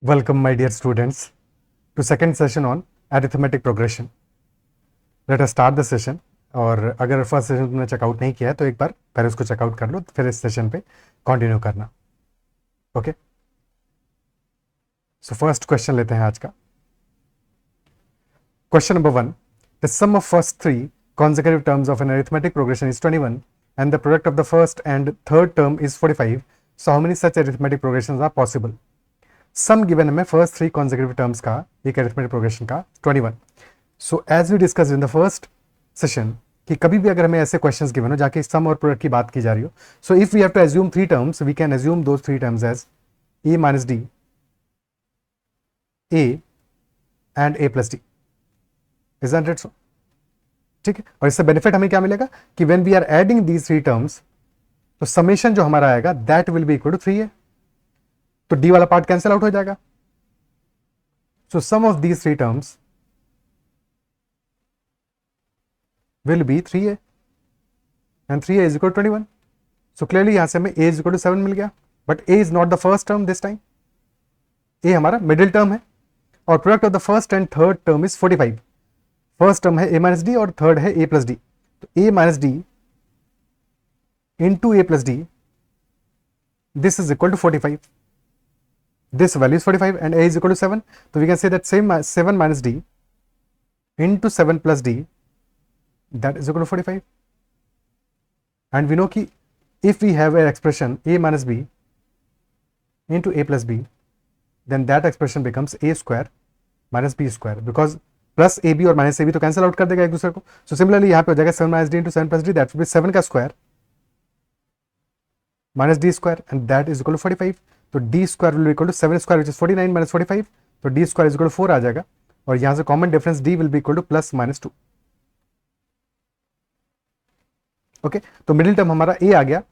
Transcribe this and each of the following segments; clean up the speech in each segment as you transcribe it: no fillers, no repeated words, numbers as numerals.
Welcome, my dear students, to second session on arithmetic progression. Let us start the session. और अगर first session तुमने checkout नहीं किया है तो एक बार पहले उसको चेकआउट कर लो, फिर इस सेशन पे कंटिन्यू करना. ओके, सो फर्स्ट क्वेश्चन लेते हैं आज का. Question number 1. The sum of first three consecutive terms of an arithmetic progression is 21 and the product of the first and third term is 45. So how many such arithmetic progressions are possible? Sum given है first three consecutive terms का एक arithmetic progression का 21. So as we discuss in the first session कि कभी भी अगर हमें ऐसे क्वेश्चंस गिवन हो जाके सम और प्रोडक्ट की बात की जा रही हो, so if we have to assume three terms we can assume those three terms as a minus d, a and a plus d. Is that it? So ठीक है. और इससे बेनिफिट हमें क्या मिलेगा कि when we are adding these three terms तो summation जो हमारा आएगा that will be equal to 3a. तो डी वाला पार्ट कैंसिल आउट हो जाएगा. So sum of these three terms will be 3a and 3a is equal to 21. So clearly यहां से हमें a इज इक्वल टू 7 मिल गया. But a is not the first term this time. a हमारा middle term है और product of the first and third term is 45. First term है a minus d और थर्ड है a प्लस डी. तो a minus d into a plus d this is equal to 45. This value is 45 and a is equal to 7. So we can say that same 7 minus d into 7 plus d that is equal to 45. And we know कि if we have an expression a minus b into a plus b then that expression becomes a square minus b square because plus ab और minus ab तो cancel out कर देगा एक दूसरे को. So similarly यहाँ पे हो जाएगा 7 minus d into 7 plus d that will be 7 का square minus d square and that is equal to 45. तो d square will equal to 7 square which is 49 minus 45. तो d square is equal to 4 आ जाएगा और यहां से common difference d will be equal to plus minus 2. Okay, तो middle term हमारा a आ गया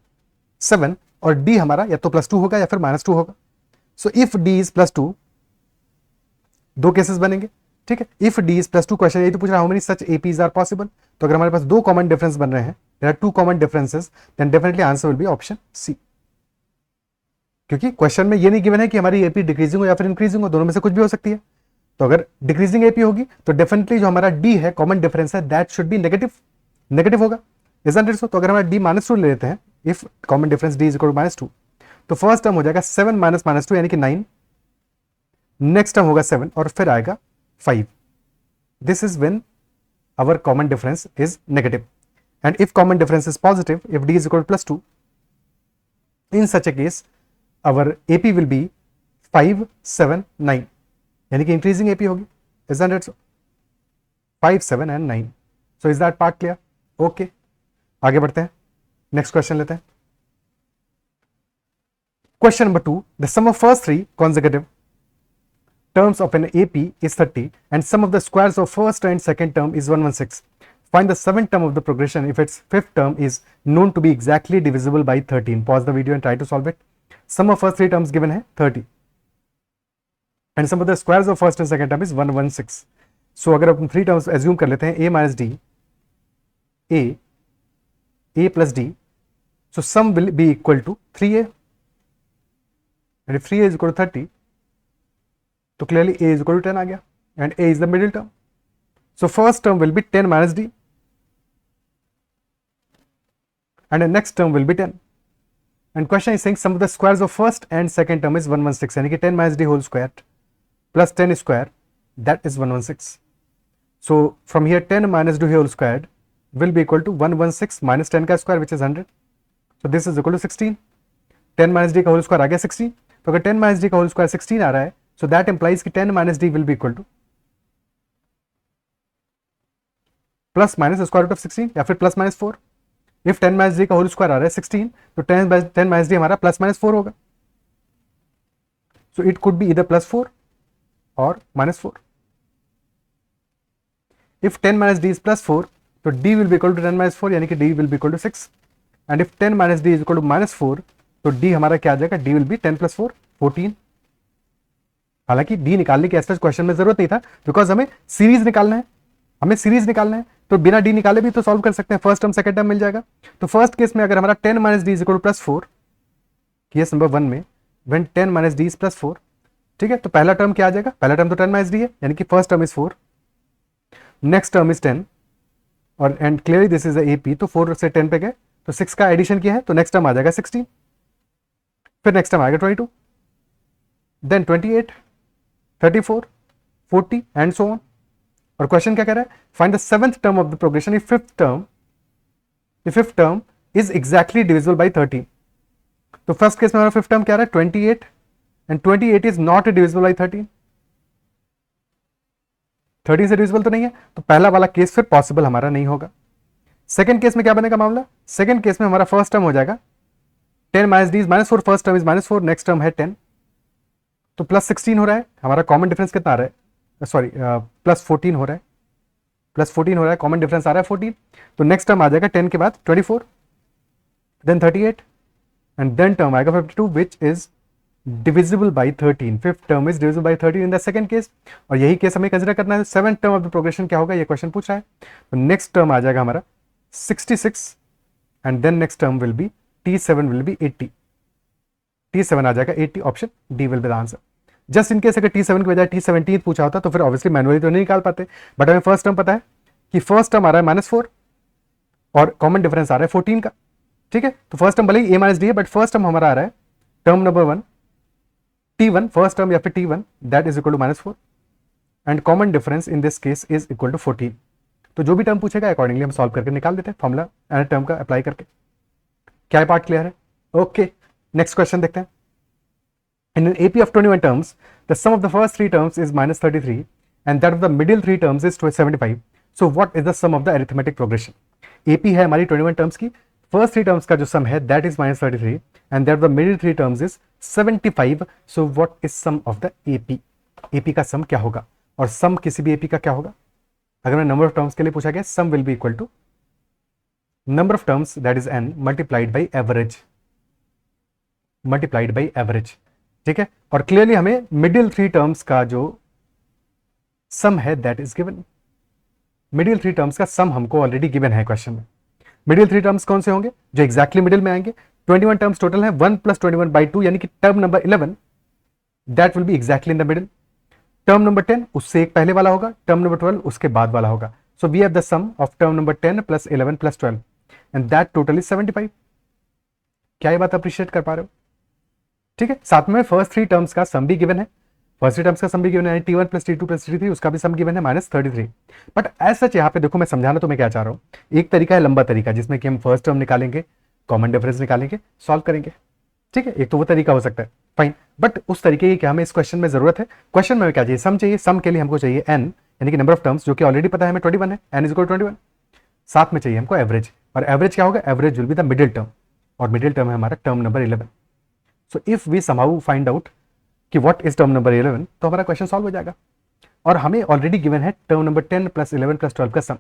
7 और d हमारा या तो प्लस 2 होगा या फिर माइनस 2 होगा. So if d is plus 2 दो केसेस बनेंगे. ठीक है, if d is plus 2 question यही तो पूछ रहा how many such APs are possible. तो अगर हमारे पास दो कॉमन डिफरेंस बन रहे हैं, there are two common differences, then definitely answer will be option C. क्योंकि क्वेश्चन में ये नहीं गिवन है कि हमारी एपी डिक्रीजिंग हो या फिर इंक्रीजिंग हो, दोनों में से कुछ भी हो सकती है. तो अगर डिक्रीजिंग एपी होगी तो डेफिनेटली जो हमारा डी है कॉमन डिफरेंस है दैट शुड बी नेगेटिव होगा. Isn't it so? तो अगर हमारा डी माइनस 2 ले लेते हैं, if common difference d is equal to minus 2, तो फर्स्ट टर्म हो जाएगा 7 माइनस माइनस 2 यानी कि 9. नेक्स्ट टर्म होगा 7 और फिर आएगा 5. This is when our common difference is negative. And if common difference is positive, if d is equal to plus 2, in such a case our AP will be 5, 7, 9 यानी कि increasing AP होगी. Isn't it so? 5, 7 and 9. So is that part clear? Okay. आगे बढ़ते हैं, next question लेते हैं. Question number 2. The sum of first three consecutive terms of an AP is 30 and sum of the squares of first and second term is 116. Find the seventh term of the progression if its fifth term is known to be exactly divisible by 13. Pause the video and try to solve it. Sum of first three terms given है 30 and sum of the squares of first and second term is 116. So अगर अपन three terms assume कर लेते हैं a minus d, a plus d, so sum will be equal to 3a and if 3a is equal to 30 तो clearly a is equal to 10 आ गया and a is the middle term. So first term will be 10 minus d and the next term will be 10. And question is saying sum of the squares of first and second term is 116 यानी कि 10 minus d whole square plus 10 square that is 116. So from here 10 minus d whole squared will be equal to 116 minus 10 का square which is 100. So this is equal to 16. 10 minus d का whole square आ गया 16. तो अगर 10 minus d का whole square 16 आ रहा है so that implies कि 10 minus d will be equal to plus minus square root of 16 या फिर plus minus 4. If 10 minus d का होल स्क्वायर आ रहा है 16 तो 10 माइनस डी हमारा प्लस माइनस 4 होगा. सो इट कुड बी इधर प्लस 4 और minus 4. If 10 minus d is plus 4 तो d will be equal to 10 minus 4 यानी कि d will be equal to 6. And if 10 minus d is equal to minus 4 तो D हमारा क्या आ जाएगा, डी विल बी 10 प्लस 4 14. हालांकि डी निकालने की ऐसा क्वेश्चन में जरूरत नहीं था बिकॉज हमें सीरीज निकालना है, तो बिना डी निकाले भी तो सॉल्व कर सकते हैं. फर्स्ट टर्म सेकंड टर्म मिल जाएगा. तो फर्स्ट केस में अगर हमारा 10 minus d is equal to plus 4, case number 1 में when 10 minus d is plus 4, ठीक है, तो पहला टर्म क्या आ जाएगा, पहला टर्म तो 10 माइनस डी है, यानी कि first term is 4, next term is 10, और and clearly this is AP, तो 4 से 10 पे गए तो 6 का एडिशन किया है, तो नेक्स्ट टर्म आ जाएगा 16, फिर नेक्स्ट टर्म आएगा 22, देन 28, 34, 40 एंड सो ऑन। और क्वेश्चन क्या कह रहा है, find the seventh term of the progression if fifth term is exactly divisible by 13। तो फर्स्ट केस में हमारा फिफ्थ टर्म क्या रहा है 28, and 28 is not divisible by 13, 13 से डिविजिबल तो नहीं है, तो पहला वाला केस फिर पॉसिबल हमारा नहीं होगा। सेकंड केस में क्या बनेगा मामला, सेकंड केस में हमारा फर्स्ट टर्म हो जाएगा 10 minus d is -4, first term is -4, next term है 10, तो प्लस 16 हो रहा है, हमारा कॉमन डिफरेंस कितना आ रहा है, सॉरी प्लस 14 हो रहा है, प्लस 14 हो रहा है, कॉमन डिफरेंस आ रहा है 14, तो नेक्स्ट टर्म आ जाएगा 10 के बाद 24, देन 38, एंड देन टर्म आएगा 52 which is divisible by 13, fifth term is divisible by 13 in the second case, और यही केस हमें कंसिडर करना है। Seventh term of the progression क्या होगा, ये क्वेश्चन पूछ रहा है, तो नेक्स्ट टर्म आ जाएगा हमारा 66, and then next term will be T7 will be 80, T7 आ जाएगा 80, option D will be the answer. Just in case अगर T7 की बजाय T17 पूछा होता तो फिर ऑब्वियसली मैनुअली तो नहीं निकाल पाते, बट हमें फर्स्ट टर्म पता है कि फर्स्ट टर्म आ रहा है -4 और कॉमन डिफरेंस आ रहा है 14 का, ठीक है, तो फर्स्ट टर्म भले ही a माइनस डी है, बट फर्स्ट टर्म हमारा आ रहा है term number 1 T1, first term या फिर T1 that is equal to -4, and common difference in this case is equal to 14। तो जो भी टर्म पूछेगा अकॉर्डिंगली हम सॉल्व करके निकाल देते हैं फॉर्मूला एंड टर्म का अप्लाई करके। क्या पार्ट क्लियर है? ओके, नेक्स्ट क्वेश्चन देखते हैं। In an AP of 21 terms, the sum of the first three terms is -33 and that of the middle three terms is 75. So what is the sum of the arithmetic progression? AP है हमारी 21 terms की, first three terms का जो sum है that is -33 and that of the middle three terms is 75. So what is sum of the AP? AP का sum क्या होगा? और sum किसी भी AP का क्या होगा? अगर मैं number of terms के लिए पूछा गया, sum will be equal to number of terms that is n multiplied by average, ठीक है, और क्लियरली हमें मिडिल थ्री टर्म्स का जो सम है that is given, middle three terms का सम हमको ऑलरेडी गिवन है क्वेश्चन में। मिडिल थ्री टर्म्स कौन से होंगे, जो एग्जैक्टली मिडिल में आएंगे। 21 टर्म्स टोटल है, 1 + 21/2 यानी कि term number 11 that will B exactly in the middle, term number 10 उससे एक पहले वाला होगा, टर्म नंबर 12 उसके बाद वाला होगा। So we have the sum of term number 10 + 11 + 12 and that total is 75। क्या ये बात अप्रिशिएट कर पा रहे हो? ठीक है, साथ में फर्स्ट थ्री टर्म्स का सम भी गिवन है, फर्स्ट थ्री टर्म्स का सम भी गिवन है, T1 + T2 + T3 उसका भी सम गिवन है -33। बट एज सच यहाँ पे देखो, मैं समझाना तो मैं क्या चाह रहा हूँ, एक तरीका है लंबा तरीका जिसमें कि हम फर्स्ट टर्म निकालेंगे, कॉमन डिफरेंस निकालेंगे, सॉल्व करेंगे, ठीक है, एक तो वो तरीका हो सकता है, फाइन, बट उस तरीके की क्या हमें इस क्वेश्चन में जरूरत है? क्वेश्चन में क्या चाहिए, सम चाहिए, सम के लिए हमको चाहिए n यानी कि नंबर ऑफ टर्म्स, जो कि ऑलरेडी पता है हमें 21 है, n = 21, साथ में चाहिए हमको एवरेज, और एवरेज क्या होगा, average will be the middle term, और मिडिल टर्म है हमारा term number 11। So if we somehow find out कि व्हाट इज टर्म नंबर 11, तो हमारा क्वेश्चन सॉल्व हो जाएगा, और हमें ऑलरेडी गिवन है टर्म नंबर 10 + 11 + 12 का सम।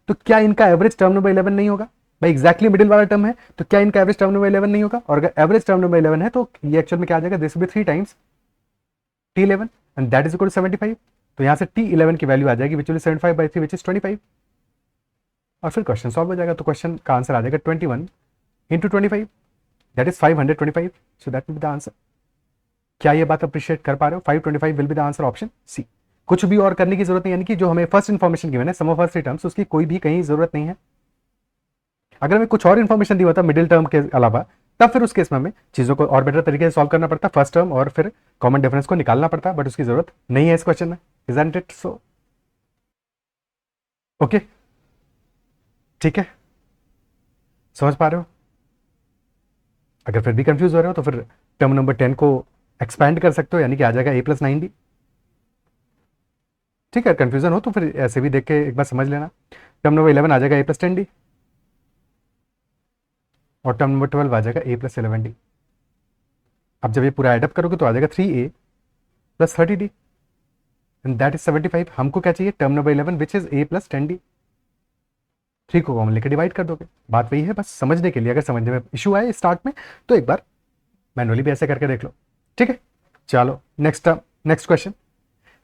तो क्या इनका एवरेज टर्म नंबर 11 नहीं होगा? भाई एग्जैक्टली मिडिल वाला टर्म है, तो क्या इनका एवरेज टर्म नंबर 11 नहीं होगा? और अगर एवरेज टर्म नंबर 11 है तो ये एक्चुअल में क्या आ जाएगा, this will be 3 times T11 and that is equal to 75। तो यहाँ से T11 की वैल्यू आ जाएगी विच विल 75/3 विच इज 25, और फिर क्वेश्चन सॉल्व हो जाएगा। तो क्वेश्चन का आंसर आ जाएगा 21 × 25 that is 525। So that will be the answer. क्या ये बात अप्रिशिएट कर पा रहे हो? 525 will be the answer, option C. कुछ भी और करने की जरूरत नहीं, यानी कि जो हमें फर्स्ट इन्फॉर्मेशन गिवन है, sum of first three terms, उसकी कोई भी कहीं जरूरत नहीं है। अगर हमें कुछ और इन्फॉर्मेशन दी होता मिडिल टर्म के अलावा, तब फिर उस केस में हमें चीजों को और बेटर तरीके से सॉल्व करना पड़ता, फर्स्ट टर्म और फिर कॉमन डिफरेंस को निकालना पड़ता, बट उसकी जरूरत नहीं है इस क्वेश्चन में, इजंट इट सो? ओके, ठीक है, समझ पा रहे हो? अगर फिर भी कंफ्यूज हो रहे हो तो फिर टर्म नंबर 10 को एक्सपैंड कर सकते हो, यानी कि आ जाएगा a + 9d। ठीक है, कंफ्यूजन हो तो फिर ऐसे भी देख के एक बार समझ लेना। टर्म नंबर 11 आ जाएगा a + 10d, और टर्म नंबर 12 आ जाएगा a + 11d। अब जब ये पूरा एडअप करोगे तो आ जाएगा 3a + 30d and that is 75। हमको क्या चाहिए, term number 11 which is a + 10d। 3 को कॉमन लेकर डिवाइड कर दोगे, बात वही है, बस समझने के लिए। अगर समझने में इशू आए स्टार्ट में तो एक बार मैनुअली भी ऐसे करके देख लो, ठीक है। चलो next question.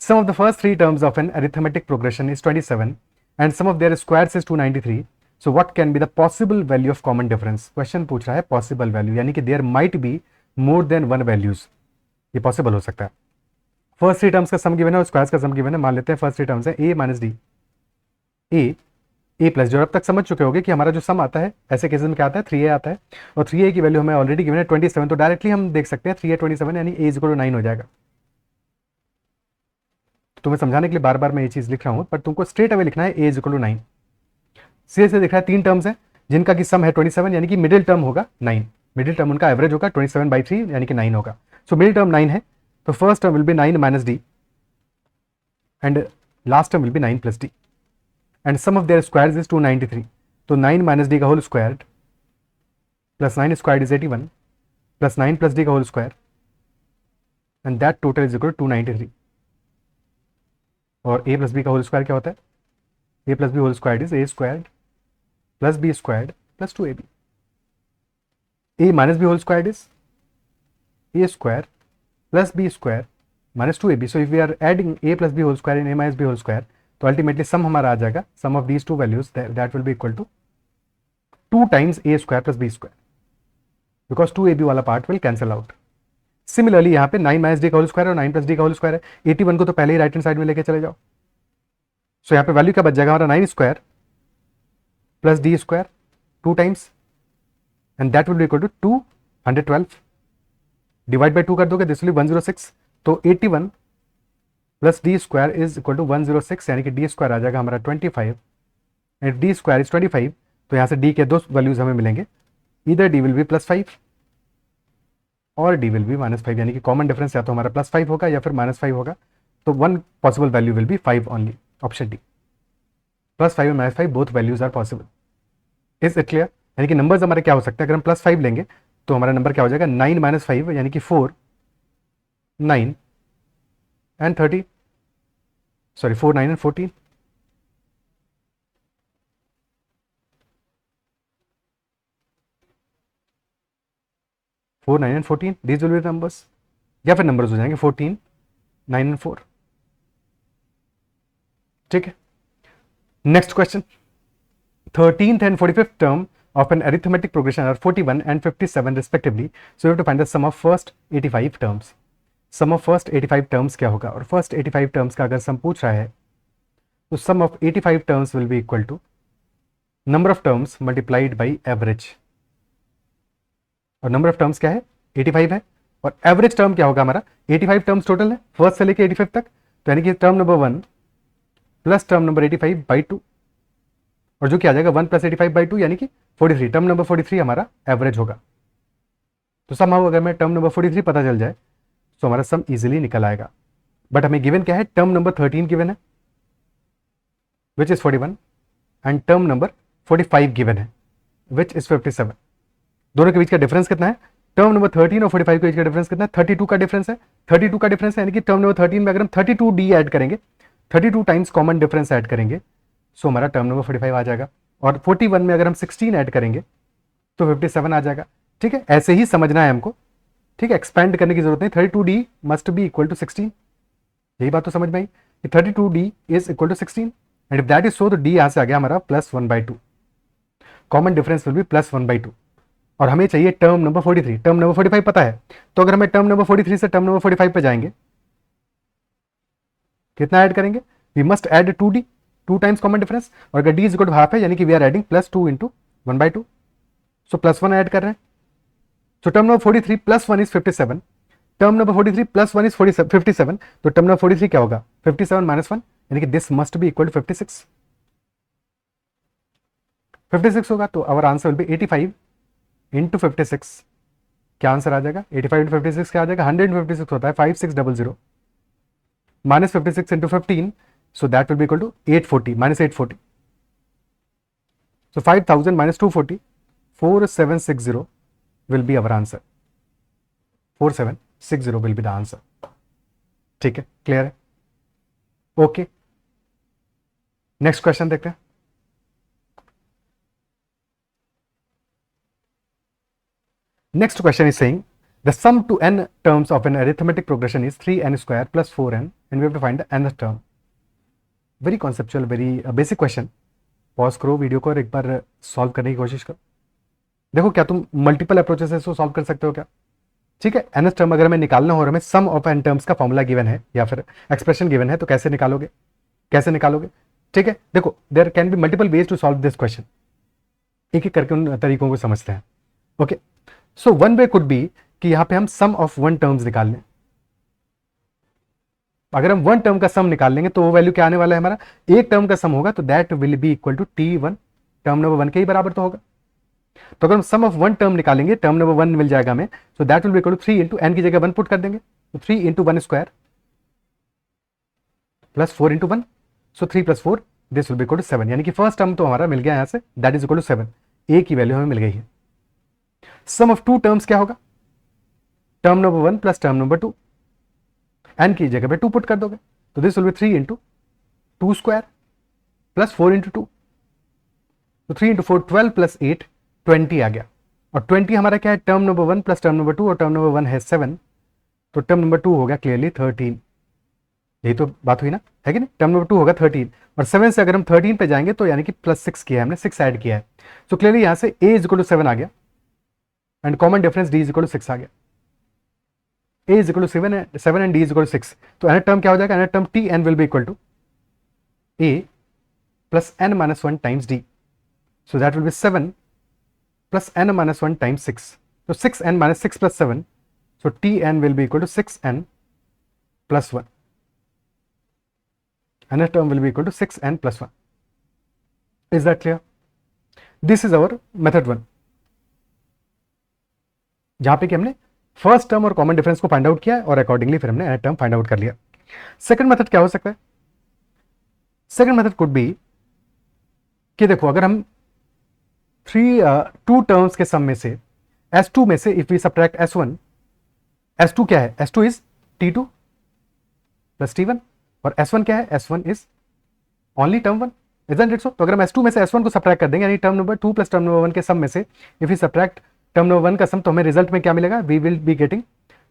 Sum of the first three terms of an arithmetic progression is 27 and sum of their squares is 293। So what can be the possible value of common difference? Question पूछ रहा है पॉसिबल वैल्यू, यानी कि there might be more than one values, ये possible हो सकता है। First three terms का सम गिवन है और स्क्वायर्स का सम गिवन है। मान लेते हैं फर्स्ट थ्री टर्म्स है ए माइनस डी, ए प्लस, जो अब तक समझ चुके होंगे कि हमारा जो सम आता है ऐसे केसेस में क्या आता है 3a आता है, और 3a की वैल्यू हमें ऑलरेडी गिवन है 27, तो डायरेक्टली हम देख सकते हैं 3a 27 यानी a इक्वल टू 9 हो जाएगा। तो तुम्हें समझाने के लिए बार बार मैं ये चीज लिख रहा हूँ, पर तुमको स्ट्रेट अवे लिखना है a इक्वल टू 9। सीधे से दिख रहा है तीन टर्म्स है जिनका की सम है 27 यानी कि मिडिल टर्म होगा 9, मिडिल टर्म उनका एवरेज होगा 27/3 यानी कि 9 होगा। सो मिडिल टर्म 9 है, तो first term will be 9 minus d and last term will be 9 plus d and sum of their squares is 293, तो 9 माइनस डी का whole square plus 9 square is 81 plus 9 plus d का whole square and that total is equal to 293। और a plus b का whole square क्या होता है, a plus b whole square is a squared plus b squared plus 2ab, a minus b whole square is a square plus b square minus 2ab। So if we are adding a plus b whole square in a minus b whole square, तो ultimately sum हमारा आ जाएगा sum of these two values that will be equal to 2 times a square plus b square, because 2ab वाला part will cancel out. Similarly यहाँ पे 9 minus d का whole square और 9 plus d का whole square है, 81 को तो पहले ही राइट हैंड साइड में लेके चले जाओ। सो यहाँ पे वैल्यू क्या बच जाएगा हमारा 9 square plus d square 2 times and that will be equal to 212, divide by 2 कर दोगे दिस विल बी 106, तो 81 plus d square is equal to 106 यानी कि डी स्क्वायर आ जाएगा हमारा 25 एंड डी स्क्वायर इज 25, तो यहाँ से डी के दो वैल्यूज हमें मिलेंगे, इधर डी विल बी +5 और डी विल बी -5, यानी कि कॉमन डिफरेंस या तो हमारा +5 होगा या फिर -5 होगा, तो one possible value will be 5 only, option D. +5 और -5 both values are possible. Is it clear? यानी कि नंबर्स हमारे क्या हो सकते हैं, अगर हम +5 लेंगे तो हमारा नंबर क्या हो जाएगा 9 - 5 यानी कि 4, 9 and 30, sorry 4, 9 and 14। Four 9 and 14 these will be numbers, या फिर नंबर्स हो जाएंगे 14, 9 एंड 4। ठीक है, next question. 13th and 45th term of an arithmetic progression are 41 and 57 respectively, so you have to find the sum of first 85 terms। sum of first 85 terms क्या होगा, और first 85 terms का अगर सम पूछ रहा है तो sum of 85 terms will be equal to number of terms multiplied by average, और नंबर ऑफ टर्म्स क्या है 85 है, और एवरेज टर्म क्या होगा हमारा 85 टर्म्स टोटल है फर्स्ट से लेके 85 तक, तो यानी कि term number 1 plus term number 85/2, और जो क्या आ जाएगा 1 + 85/2 यानी कि 43, टर्म नंबर 43 हमारा एवरेज होगा। तो समहाउ अगर मैं टर्म नंबर 43 पता चल जाए तो हमारा सम इजीली निकल आएगा, बट हमें गिवन क्या है, टर्म नंबर 13 गिवन है which is 41 and term number 45 given है विच इज 57। दोनों के बीच का डिफरेंस कितना है, टर्म नंबर 13 और 45 के बीच का डिफरेंस कितना है, 32 का डिफरेंस है। 32 का डिफरेंस है यानी कि टर्म नंबर 13 में अगर हम 32d ऐड करेंगे, 32 टाइम्स कॉमन डिफरेंस ऐड करेंगे, सो हमारा टर्म नंबर 45 आ जाएगा, और 41 में अगर हम 16 ऐड करेंगे तो 57 आ जाएगा। ठीक है, ऐसे ही समझना है हमको, ठीक है, एक्सपेंड करने की जरूरत नहीं। 32d must be equal to 16, यही बात तो समझ में आई कि 32d is equal to 16 and if that is so, तो d यहां से आ गया हमारा +1/2, कॉमन डिफरेंस विल बी +1/2, और हमें चाहिए टर्म नंबर 43। टर्म नंबर 45 पता है, तो अगर हमें टर्म नंबर 43 से टर्म नंबर 45 पे जाएंगे, कितना ऐड करेंगे, we must add 2d, 2 times common difference, और अगर d is equal to half है यानी कि we are adding +2 × 1/2, so +1 add कर रहे हैं। So term number 43 +1 is 57, term number 43 +1 is 57, तो टर्म नंबर 43 क्या होगा 57 - 1 यानी कि this must be equal to 56, 56 होगा, तो आवर आंसर विल बी 85 × 56। क्या आंसर आ जाएगा 85 × 56 क्या आ जाएगा 156 होता है, 5600 -56 × 15, so that will be equal to 840 -840, so 5000 - 240, 4760 will be our answer, 4760 will be the answer। ठीक है, क्लियर है, ओके। नेक्स्ट क्वेश्चन देखते हैं। Next question is saying the sum to n terms of an arithmetic progression is 3n² + 4n and we have to find the nth term। Very conceptual, very basic question। Pause करो video को और एक बार solve करने की कोशिश करो। देखो क्या तुम मल्टीपल अप्रोचेस से इसको सॉल्व कर सकते हो क्या? ठीक है, nth टर्म अगर हमें निकालना हो और हमें सम ऑफ n टर्म्स का फॉर्मूला गिवन है या फिर एक्सप्रेशन गिवन है तो कैसे निकालोगे, कैसे निकालोगे? ठीक है, देखो there can be multiple ways to solve this question, एक एक करके उन तरीकों को समझते हैं। Okay, so one way could be कि यहां पे हम सम ऑफ वन टर्म्स निकाल लें। अगर हम वन टर्म का सम निकाल लेंगे तो वो वैल्यू क्या आने वाला है हमारा, एक टर्म का सम होगा तो that will be equal to T1, term number 1 के ही बराबर तो होगा। तो अगर हम सम ऑफ वन टर्म निकालेंगे, टर्म नंबर 1 मिल जाएगा हमें, so that will be equal to 3 into n की जगह 1 पुट कर देंगे, तो 3 into 1 square plus 4 into 1, so 3 plus 4 this will be equal to 7, यानी कि फर्स्ट टर्म तो हमारा मिल गया यहां से, दैट इज इक्वल टू 7, ए की वैल्यू हमें मिल गई है। सम ऑफ टू टर्म्स क्या होगा, term number 1 plus term number 2, n की जगह पे 2 पुट कर दोगे, तो this will be 3 into 2 square plus 4 into 2, तो 3 इंटू 4 12 प्लस 8 20 आ गया। और 20 हमारा क्या है, term number 1 plus term number 2, और टर्म नंबर 1 है 7, तो टर्म नंबर 2 हो गया क्लियरली 13। यही तो बात हुई ना, है कि नहीं? टर्म नंबर 2 होगा 13, और 7 से अगर हम 13 पे जाएंगे तो यानी कि प्लस 6 किया है हमने, 6 ऐड किया है, तो क्लियरली यहां से a इज इक्वल टू 7 आ गया and common difference d is equal to 6 आ गया। a is equal to 7 and d is equal to 6, तो अनदर टर्म क्या हो जाएगा, another term tn will be equal to a plus n minus 1 times d, so that will be 7 plus n minus 1 times 6, तो 6n minus 6 plus 7, so tn will be equal to 6n plus 1. Another term will be equal to 6n plus 1. Is that clear? This is our method 1, जहां पे कि हमने first term और common difference को find out किया और accordingly फिर हमने टर्म फाइंड आउट कर लिया। सेकंड मेथड क्या हो सकता है, सेकंड मेथड कुड बी कि देखो अगर हम टू टर्म्स के सम में से S2 में से if we subtract S1, S2 क्या है, S2 is T2 plus T1, और S1 क्या है, S1 is only term 1, isn't it so? तो अगर हम S2 में से S1 को सब्ट्रैक्ट कर देंगे, यानी term number 2 plus term number 1 के सम में से if we subtract term number 1 का सम, तो हमें रिजल्ट में क्या मिलेगा, we will be getting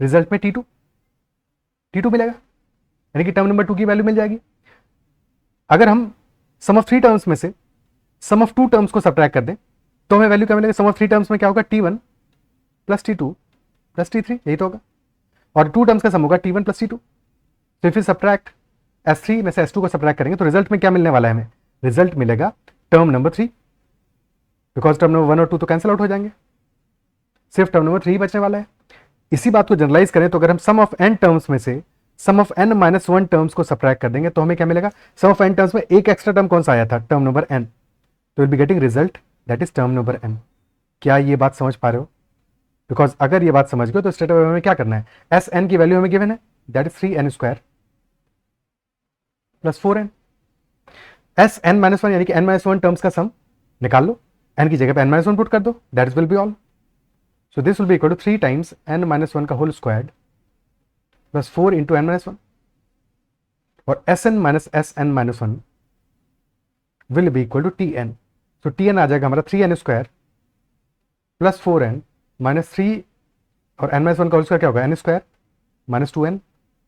result में T2 मिलेगा, यानी कि टर्म नंबर 2 की वैल्यू मिल जाएगी। अगर हम सम ऑफ 3 टर्म्स में से सम ऑफ 2 टर्म्स को सब्ट्रैक्ट कर दें तो हमें वैल्यू क्या मिलेगा, सम ऑफ 3 टर्म्स में क्या होगा, T1 plus T2 plus T3, यही तो होगा, और 2 टर्म्स का सम होगा T1 प्लस T2। तो इफ यू सब्ट्रैक्ट S3 में से S2 को सब्ट्रैक्ट करेंगे तो रिजल्ट में क्या मिलने वाला है हमें, रिजल्ट मिलेगा term number 3, because term number 1 और 2 तो कैंसिल आउट हो जाएंगे, सिर्फ टर्म नंबर 3 बचने वाला है। इसी बात को जनरलाइज करें तो अगर हम सम ऑफ n टर्म्स में से सम ऑफ n माइनस 1 टर्म्स को सब्ट्रैक्ट कर देंगे तो हमें क्या मिलेगा, सम ऑफ n टर्म्स में एक एक्स्ट्रा टर्म कौन सा आया था, टर्म नंबर n, तो will be getting result that is term number n। क्या ये बात समझ पा रहे हो? बिकॉज अगर ये बात समझ गए तो स्टेट में क्या करना है, Sn की वैल्यू हमें गिवन है, that is 3n square plus 4n, Sn minus 1 यानी कि n माइनस 1 टर्म्स का सम निकाल लो, n की जगह पे n माइनस 1 पुट कर दो, that is will be all, so this will be equal to 3 times n minus 1 का whole square plus 4 into n minus 1, और Sn minus Sn minus 1 will be equal to Tn, so Tn आ जाएगा हमारा 3n square plus 4n minus 3, और n minus 1 का whole square क्या होगा, n square minus 2n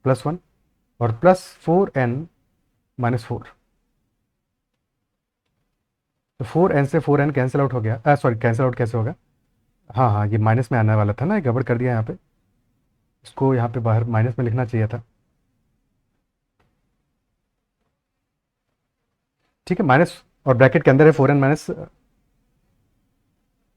plus 1 और plus 4n minus 4, तो 4n से 4n कैंसिल आउट हो गया, सॉरी कैंसिल आउट कैसे होगा, हाँ ये माइनस में आने वाला था ना, गड़बड़ कर दिया यहाँ पे, इसको यहाँ पे बाहर माइनस में लिखना चाहिए था, ठीक है, माइनस और ब्रैकेट के अंदर है 4n माइनस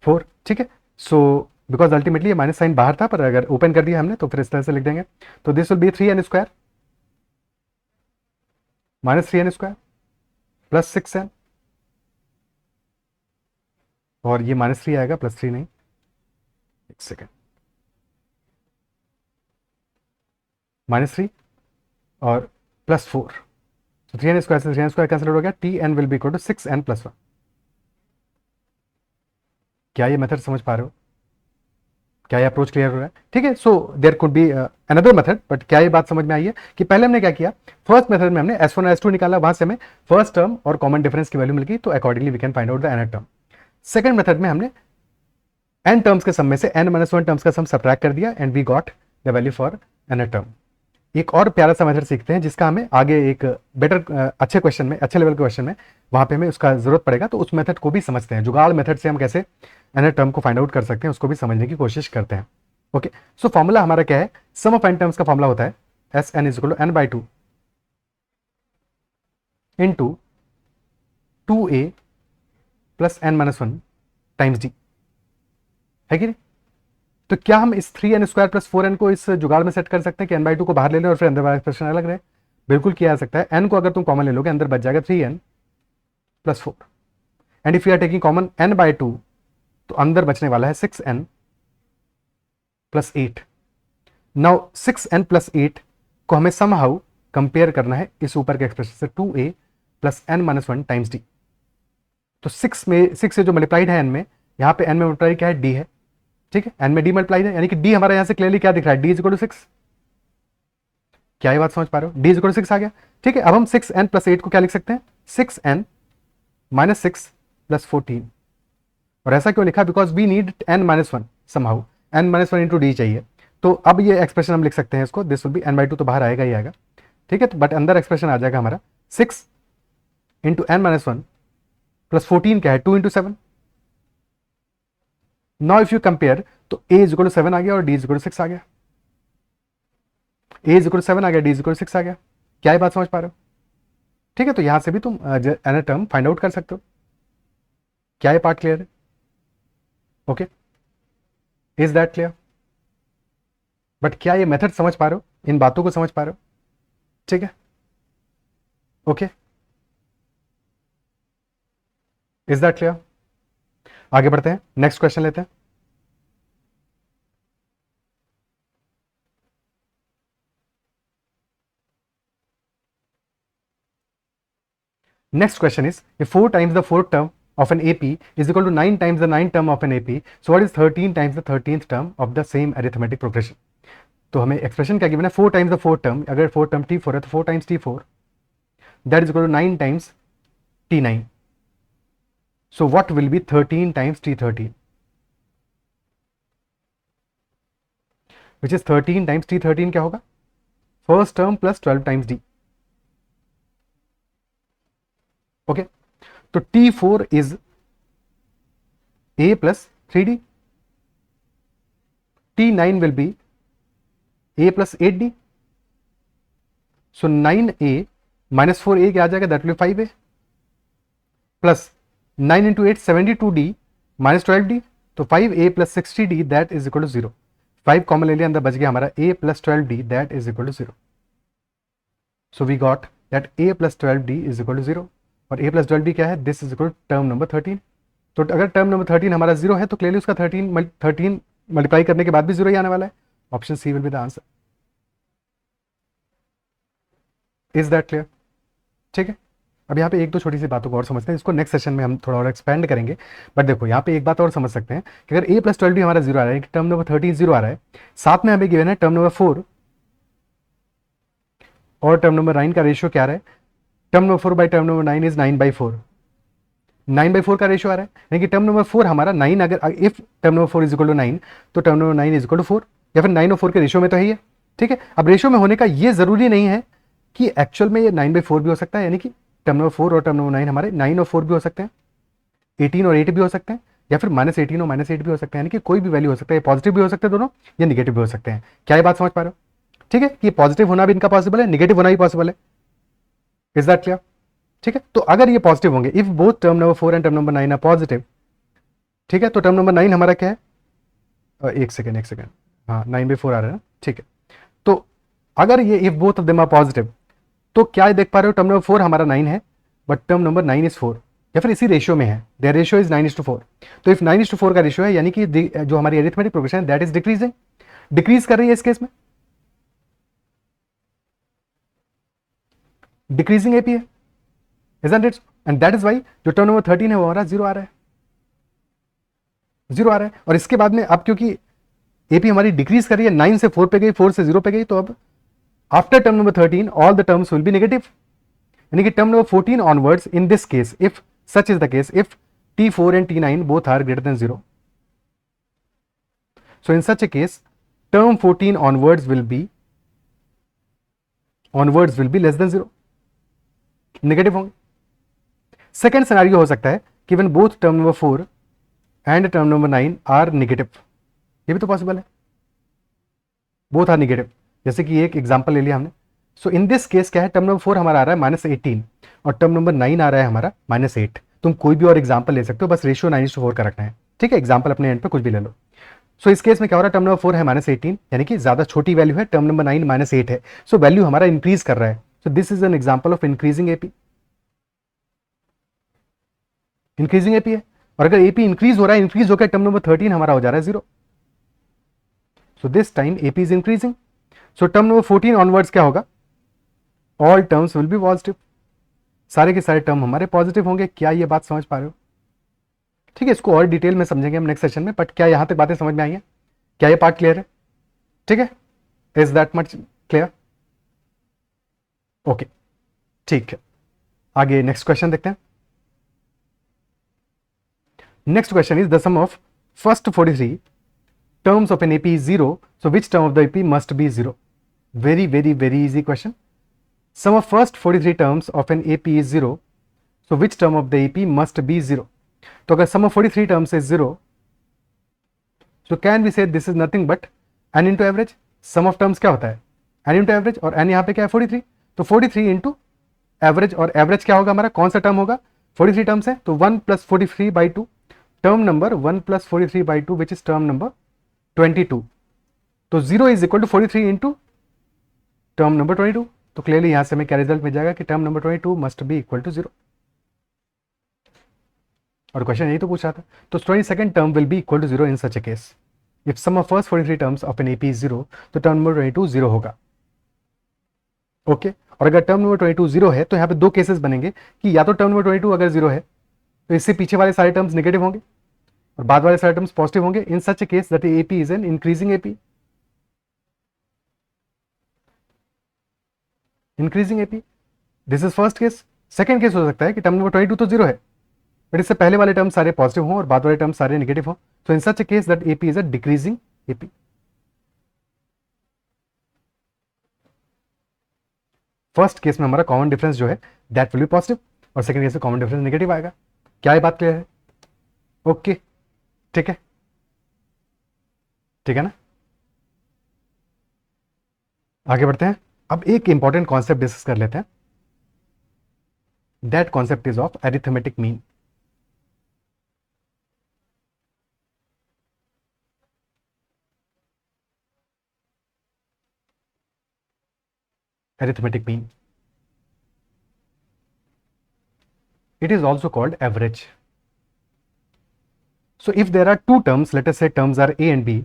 4, ठीक है, सो बिकॉज अल्टीमेटली ये माइनस साइन बाहर था, पर अगर ओपन कर दिया हमने तो फिर इस तरह से लिख देंगे, तो this will B 3n square minus 3n square plus 6n, और ये माइनस 3 आएगा प्लस 3 नहीं, एक सेकेंड, माइनस 3 और प्लस 4, तो 3n स्क्वायर से 3n स्क्वायर कैंसिल हो गया, Tn will be equal to 6n plus 1। क्या ये मेथड समझ पा रहे हो, क्या ये अप्रोच क्लियर हो रहा है? ठीक है, so there could be another method, but क्या ये बात समझ में आई है कि पहले हमने क्या किया, फर्स्ट मेथड में हमने S1 और S2 निकाला, वहां से हमें फर्स्ट टर्म और कॉमन डिफरेंस की वैल्यू मिल गई, तो accordingly we can find out the nth term. Second method में हमने n टर्म्स के सम में से n माइनस 1 टर्म्स का सम सब्ट्रैक्ट कर दिया and we got the value for nth term. एक और प्यारा सा मेथड सीखते हैं जिसका हमें आगे एक बेटर अच्छे क्वेश्चन में, अच्छे लेवल के क्वेश्चन में वहां पे हमें उसका जरूरत पड़ेगा, तो उस मेथड को भी समझते हैं, जुगाड़ मेथड से हम कैसे nth टर्म को फाइंड आउट कर सकते हैं उसको भी समझने की कोशिश करते हैं। ओके, सो फॉर्मूला हमारा क्या है, सम ऑफ एन टर्म्स का फॉर्मूला होता है S n is equal to n by two into 2a plus n minus one times d, है कि नहीं? तो क्या हम इस 3n स्क्वायर प्लस 4n को इस जुगाड़ में सेट कर सकते हैं कि n/2 को बाहर ले लें और फिर अंदर वाला एक्सप्रेशन अलग रहे? बिल्कुल किया जा सकता है। n को अगर तुम कॉमन ले लोगे अंदर बच जाएगा 3n plus 4, and if you are taking common n/2 तो अंदर बचने वाला है 6n plus 8। Now 6n plus 8 को हमें समहाउ कंपेयर करना है इस ऊपर के एक्सप्रेशन से 2a plus n minus one times D. तो 6 से जो मल्टीप्लाइड है n में, यहाँ पे n में मल्टीप्लाई क्या है, d है, ठीक है, n में d मल्टीप्लाइड है, यानी कि d हमारा यहां से क्लियरली क्या दिख रहा है, d इज इक्वल टू 6। क्या ये बात समझ पा रहे हो, d इज इक्वल टू 6 आ गया, ठीक है। अब हम 6n प्लस 8 को क्या लिख सकते हैं, 6n माइनस 6 प्लस 14। और ऐसा क्यों लिखा, because we need n minus one somehow, n minus one into d चाहिए। तो अब ये एक्सप्रेशन हम लिख सकते हैं इसको, दिस विल बी n/2 तो बाहर आएगा ही आएगा, ठीक है, बट अंदर एक्सप्रेशन आ जाएगा हमारा 6 into n minus one plus 14 क्या है, 2 into 7। Now if you compare तो a इज इक्वल टू 7 आ गया और d इज इक्वल टू 6 आ गया, a इज इक्वल टू 7 आ गया, d इज इक्वल टू 6 आ गया। क्या ये बात समझ पा रहे हो, ठीक है। तो यहां से भी तुम एन टर्म फाइंड आउट कर सकते हो। क्या ये पार्ट क्लियर है, okay, is that clear? But क्या ये मेथड समझ पा रहे हो, इन बातों को समझ पा रहे हो, ठीक है, ओके, इज दैट क्लियर? आगे बढ़ते हैं, नेक्स्ट क्वेश्चन लेते हैं। Next question is, if 4 times the fourth term of an AP is equal to 9 times the 9th term of an AP, so what is 13 times the 13th term of the same arithmetic progression? तो हमें expression क्या given है, 4 times the fourth term, अगर fourth term T4 है तो 4 times T4 that is equal to 9 times T9. So what will be 13 times T13? Which is 13 times T13 क्या होगा, first term plus 12 times D, okay. तो T4 is A plus 3D, T9 will be A plus 8D, so 9A minus 4A क्या आ जाएगा, that will be 5A plus 9 into 8 72D minus 12D, तो 5A plus 60D that is equal to 0। 5 common ले लिया, अंदर बच गया हमारा A plus 12D that is equal to 0। So we got that A plus 12D is equal to 0, और A plus 12D क्या है, this is equal to term number 13। तो अगर टर्म नंबर 13 हमारा 0 है तो क्लियरली उसका 13 मल्टीप्लाई करने के बाद भी 0 ही आने वाला है। Option C will be the answer. Is that clear, ठीक है। अब यहाँ पे एक दो छोटी सी बातों को और समझते हैं, इसको नेक्स्ट सेशन में हम थोड़ा और एक्सपेंड करेंगे। बट देखो यहाँ पे एक बात और समझ सकते हैं कि अगर A प्लस 12D हमारा 0 आ रहा है, टर्म नंबर 13 0 आ रहा है, साथ में हमें गिवन है टर्म नंबर 4 और टर्म नंबर 9 का रेशियो क्या आ रहा है, term number 4 by term number 9 is 9/4, 9/4 का रेशियो आ रहा है, यानी कि टर्म नंबर 4 हमारा 9, अगर if term number 4 is equal to 9 तो term number 9 is equal to 4, या फिर 9 और 4 के रेशियो में तो है ही है, ठीक है। अब रेशियो में होने का ये जरूरी नहीं है कि एक्चुअल में ये 9/4 भी हो सकता है, यानी कि टर्म नंबर 4 और टर्म नंबर 9 हमारे 9 और 4 भी हो सकते हैं, 18 और 8 भी हो सकते हैं, या फिर -18 और -8 भी हो सकते हैं, यानी कि कोई भी वैल्यू हो सकता है, पॉजिटिव भी हो सकते हैं दोनों, या निगेटिव भी हो सकते हैं। क्या ये बात समझ पा रहे हो, ठीक है, कि पॉजिटिव होना भी इनका पॉसिबल है, निगेटिव होना भी पॉसिबल है। इज दैट क्लियर, ठीक है। तो अगर ये पॉजिटिव होंगे, if both term number 4 and term number 9 are positive, ठीक है, तो टर्म नंबर 9 हमारा क्या है, एक सेकेंड, हाँ 9/4 आ रहा है ना, ठीक है। तो अगर ये if both of them are positive, तो क्या देख पा रहे हो, टर्म नंबर 4 हमारा 9 है बट टर्म नंबर 9 इज 4, या फिर इसी रेशियो में है, देयर रेशियो इज 9:4। तो इफ 9:4 का रेशियो है, यानी कि जो हमारी अरिथमेटिक प्रोग्रेशन है दैट इज डिक्रीजिंग, डिक्रीज कर रही है इस केस में, डिक्रीजिंग एपी है, isn't it? And that is why जो टर्म नंबर 13 है वो हमारा 0 आ रहा है, 0 आ रहा है। और इसके बाद में अब क्योंकि एपी हमारी डिक्रीज कर रही है, 9 से 4 पे गई, 4 से 0 पे गई, तो अब after term number 13 all the terms will B negative, यानी कि term number 14 onwards in this case, if such is the case, if T4 and T9 both are greater than 0, so in such a case term 14 onwards will be less than 0, negative होंगे। Second scenario हो सकता है कि when both term number 4 and term number 9 are negative, ये भी तो possible है, both are negative. जैसे कि एक एग्जांपल ले लिया हमने। सो इन दिस केस क्या है, टर्म नंबर 4 हमारा आ रहा है -18 और टर्म नंबर 9 आ रहा है हमारा -8। तुम कोई भी और एग्जांपल ले सकते हो, बस रेशियो 9:4 का रखना है, ठीक है। एग्जांपल अपने एंड पे कुछ भी ले लो। सो इस केस में क्या हो रहा है, टर्म नंबर 4 है -18, यानी कि ज्यादा छोटी वैल्यू है, टर्म नंबर 9 -8 है। सो वैल्यू हमारा इंक्रीज कर रहा है। So this is an example of increasing AP. Increasing AP है। और अगर एपी इंक्रीज हो रहा है, इंक्रीज होकर टर्म नंबर 13 हमारा हो जा रहा है 0। So this time AP is increasing. So term number 14 onwards क्या होगा, all terms will be positive. सारे के सारे टर्म हमारे पॉजिटिव होंगे। क्या ये बात समझ पा रहे हो? ठीक है, इसको और डिटेल में समझेंगे हम नेक्स्ट सेशन में, बट क्या यहां तक बातें समझ में आई हैं? क्या ये पार्ट क्लियर है? ठीक है, is that much clear? Okay, ठीक है। आगे नेक्स्ट क्वेश्चन देखते हैं। Next question is the sum of first 43 terms of an AP is 0, so which term of the AP must be 0? Very, very, very easy question. Sum of first 43 terms of an AP is 0, so which term of the AP must be 0? तो अगर sum of 43 terms is 0, so can we say this is nothing but n into average? Sum of terms क्या होता है? n into average, और n यहाँ पे क्या है 43, तो 43 into average, और average क्या होगा हमारा, कौन सा term होगा? 43 terms है तो 1 plus 43 by 2, term number 1 plus 43 by 2 which is term number 22। तो 0 is equal to 43 into term number 22। तो क्लियरली यहां से हमें क्या रिजल्ट मिल जाएगा कि term number 22 must be equal to 0। और क्वेश्चन यही तो पूछ रहा था। तो 22nd term will be equal to 0 in such a case. If sum of first 43 terms of an AP is 0, तो टर्म नंबर 22 0 होगा। ओके, और अगर टर्म नंबर 22 0 है तो यहाँ पे दो केसेस बनेंगे कि या तो टर्म नंबर 22 अगर 0 है तो इससे पीछे वाले सारे टर्म्स नेगेटिव होंगे और बाद वाले सारे टर्म्स पॉजिटिव होंगे। In such a case that AP is an increasing AP. Increasing AP, this is first case. Second case हो सकता है कि टर्म नंबर 22 तो 0 है बट इससे पहले वाले टर्म सारे पॉजिटिव हों और बाद वाले टर्म सारे नेगेटिव हों। So in such a case that AP is a decreasing AP. First case में हमारा कॉमन डिफरेंस जो है दैट विल बी पॉजिटिव और सेकंड केस में कॉमन डिफरेंस नेगेटिव आएगा। क्या ये बात क्लियर है? ओके, ठीक है, ठीक है ना। आगे बढ़ते हैं। अब एक इंपॉर्टेंट कॉन्सेप्ट डिस्कस कर लेते हैं। That concept is of arithmetic mean. arithmetic mean. It is also called average. So if there are two terms, let us say terms are A and B,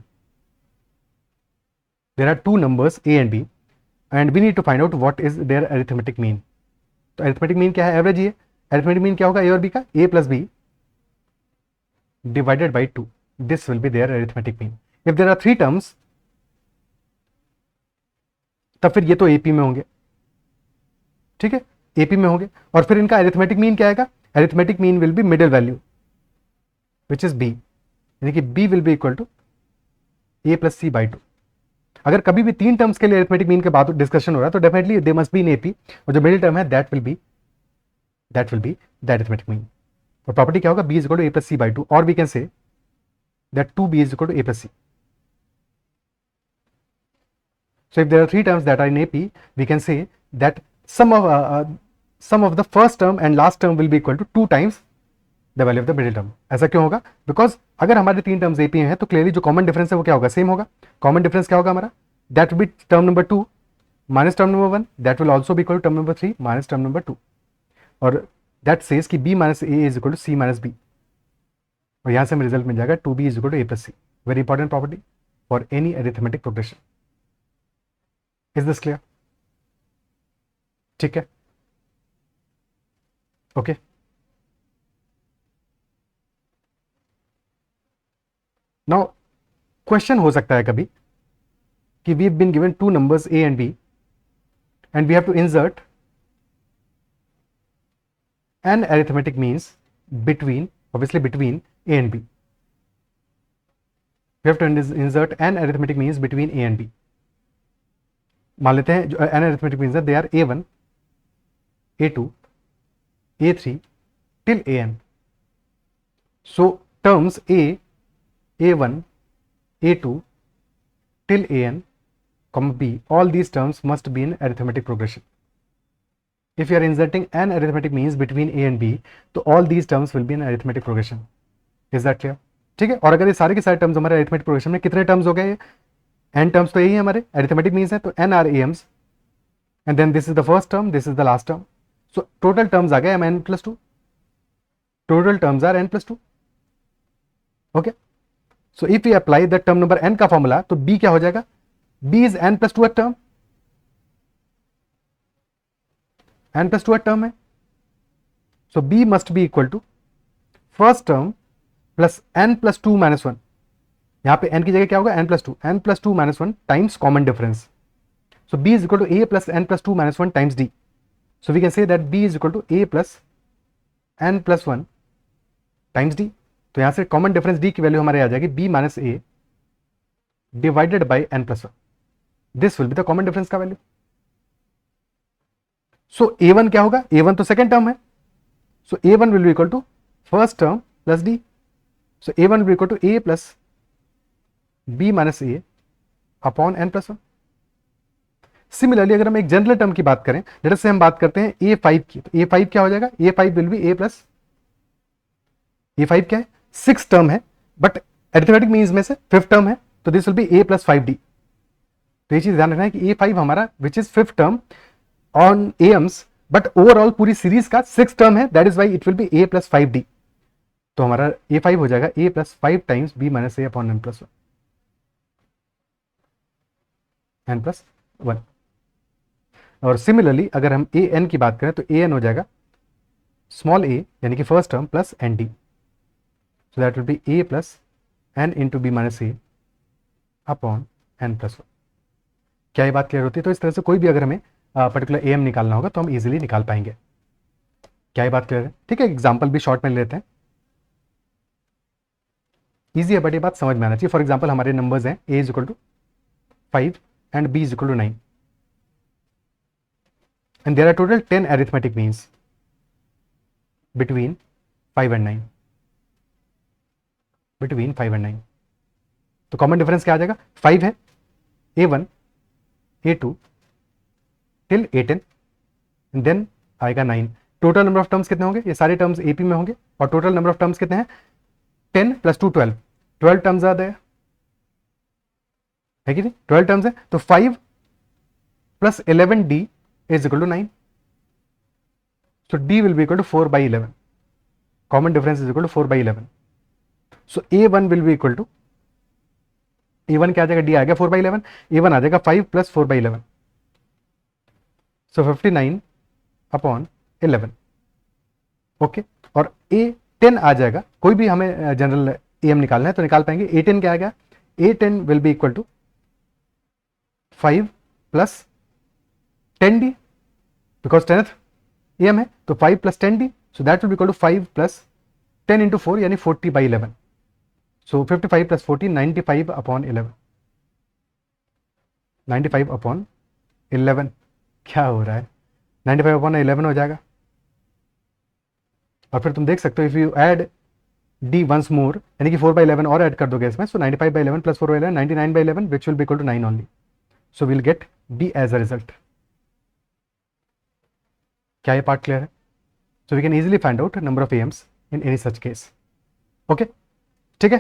there are two numbers A and B and we need to find out what is their arithmetic mean. तो arithmetic mean क्या है? Average ही है। arithmetic mean क्या होगा? A और B का, A plus B divided by 2. This will be their arithmetic mean. If there are three terms, तब फिर ये तो AP में होंगे, ठीक है, AP में होंगे। और फिर इनका arithmetic mean क्या आएगा? arithmetic mean will be middle value which is B, यानी कि B will be equal to A plus C by 2। अगर कभी भी तीन टर्म्स के लिए अरिथमेटिक मीन के बाद डिस्कशन हो रहा है तो definitely they must be in AP, और जो मिडिल टर्म है that will be the arithmetic mean. और प्रॉपर्टी क्या होगा? B is equal to A plus C by 2, और we can say that 2B is equal to A plus C. So if there are three terms that are in AP, we can say that sum of the first term and last term will be equal to 2 times the value of the middle term. ऐसा क्यों होगा? Because अगर हमारे तीन terms AP हैं तो clearly जो common difference है वो क्या होगा? सेम होगा। कॉमन डिफरेंस क्या होगा हमारा? That will be term number 2 minus term number 1, that will also be equal to term number 3 minus term number 2, और दैट सेज कि B minus A is equal to C minus B, और यहां से हमें result मिल जाएगा 2B is equal to A plus C। Very important property for any arithmetic progression. Is this clear? ठीक है, ओके। नाउ क्वेश्चन हो सकता है कभी कि we have been given two numbers A and B and we have to insert an arithmetic means between, obviously between A and B. We have to insert an arithmetic means between A and B. मान लेते हैं जो an arithmetic means है they are A1, A2, A3 till AN. So terms A1, A2 till AN comma b, all these terms must be in arithmetic progression. If you are inserting an arithmetic means between a and b, तो all these terms will be in arithmetic progression. Is that clear? ठीक है. और अगर ये सारे के सारे terms हमारे अरिथमेटिक प्रोग्रेशन में, कितने टर्म्स हो गए? n टर्म्स तो यही है हमारे अरिथमेटिक मीन्स है, तो n are m's, and then this is the first term, this is the last term. So total terms आ गए mn+2. Total terms are n+2. Okay. So if you apply the term number n का formula, तो b क्या हो जाएगा? b is n+2 term, n+2 term है. So b must be equal to first term plus n+2 - 1. यहां पे n की जगह क्या होगा? n+2 - 1 times common difference. So b is equal to a plus n+2 - 1 times d. So we can say that b is equal to a plus n+1 times d. तो यहां से common difference d की value हमारे आ जाएगी b - a divided by n+1. This will be the common difference का value. So a1 क्या होगा? a1 तो सेकेंड टर्म है. So a1 will be equal to first term plus d. So a1 will be equal to a plus b - a upon n+1. Similarly अगर हम एक general term की बात करें, जैसे हम बात करते हैं a5 की, तो a5 क्या हो जाएगा? a5 will be a plus, a5 क्या है? 6 टर्म है, बट अरिथमेटिक मीन्स में से 5th टर्म है, तो this will be a plus 5d. तो ये चीज ध्यान रखना है कि a5 हमारा which is 5th term on AIIMS, but overall पूरी सीरीज का 6th टर्म है, that is why it will be a plus 5d. तो हमारा a5 हो जाएगा a plus 5 times b - a upon n+1. n+1. और सिमिलरली अगर हम ए एन की बात करें, तो ए एन हो जाएगा स्मॉल a यानी कि first term plus n d. So that will be a plus n into b - a upon n+1. क्या ये बात क्लियर होती है? तो इस तरह से कोई भी अगर हमें पर्टिकुलर am निकालना होगा तो हम इजीली निकाल पाएंगे. क्या ये बात क्लियर है? ठीक है. एग्जाम्पल भी शॉर्ट में लेते हैं, ईजी है बट ये बात समझ में आना चाहिए. फॉर एग्जाम्पल हमारे नंबर्स हैं a is equal to 5 and b is equal to 9. And there are total 10 arithmetic means between 5 and 9. Between 5 and 9. तो कॉमन डिफरेंस क्या आ जाएगा? 5 है, a1, a2 till a10, then आएगा 9. टोटल नंबर ऑफ टर्म्स कितने होंगे? ये सारे टर्म्स AP में होंगे. और टोटल नंबर ऑफ टर्म्स कितने हैं? 10 + 2 12. 12 टर्म्स आ गए है कि नहीं? 12 टर्म्स है, तो 5 + 11d is equal to 9. So d will be equal to 4/11. Common difference is equal to 4/11. So a1 will be equal to, a1 क्या आ जाएगा? d आ गया 4/11. a1 आ जाएगा 5 + 4/11. So 59 upon 11. ओके. और a10 आ जाएगा. कोई भी हमें जनरल am निकालना है तो निकाल पाएंगे. a10 क्या आ गया? a10 will be equal to 5 + 10d, because 10th am है, तो 5 + 10d. So that will be equal to 5 + 10 × 4 यानी 40/11. सो 55 + 40 95 अपॉन 11. 95 अपॉन 11 क्या हो रहा है? 95 अपॉन 11 हो जाएगा. और फिर तुम देख सकते हो if you add d once more, यानी कि 4/11 और ऐड कर दोगे इसमें. So 95/11 + 4/11 99/11 which will be equal to 9 only. So will get d as a result. क्या ये पार्ट क्लियर है? So we can easily find out number of AMs in any such case. Okay. ठीक है.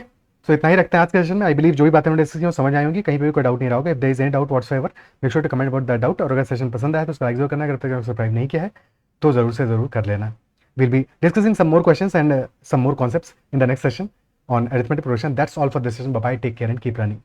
सो इतना ही रखते हैं आज के सेशन में. आई बिलीव जो भी बातें हमने डिस्कस की समझ आई होंगी, कहीं पे भी कोई डाउट नहीं रहा होगा. If there is any doubt whatsoever, make sure to comment about that doubt. और अगर सेशन पसंद आया तो उसको लाइक जरूर करना. अगर तक सब्सक्राइब नहीं किया है तो जरूर से जरूर कर लेना. Will be discussing some more questions and some more concepts in the next session on arithmetic progression. That's all for this session. Bye bye. Take care and keep learning.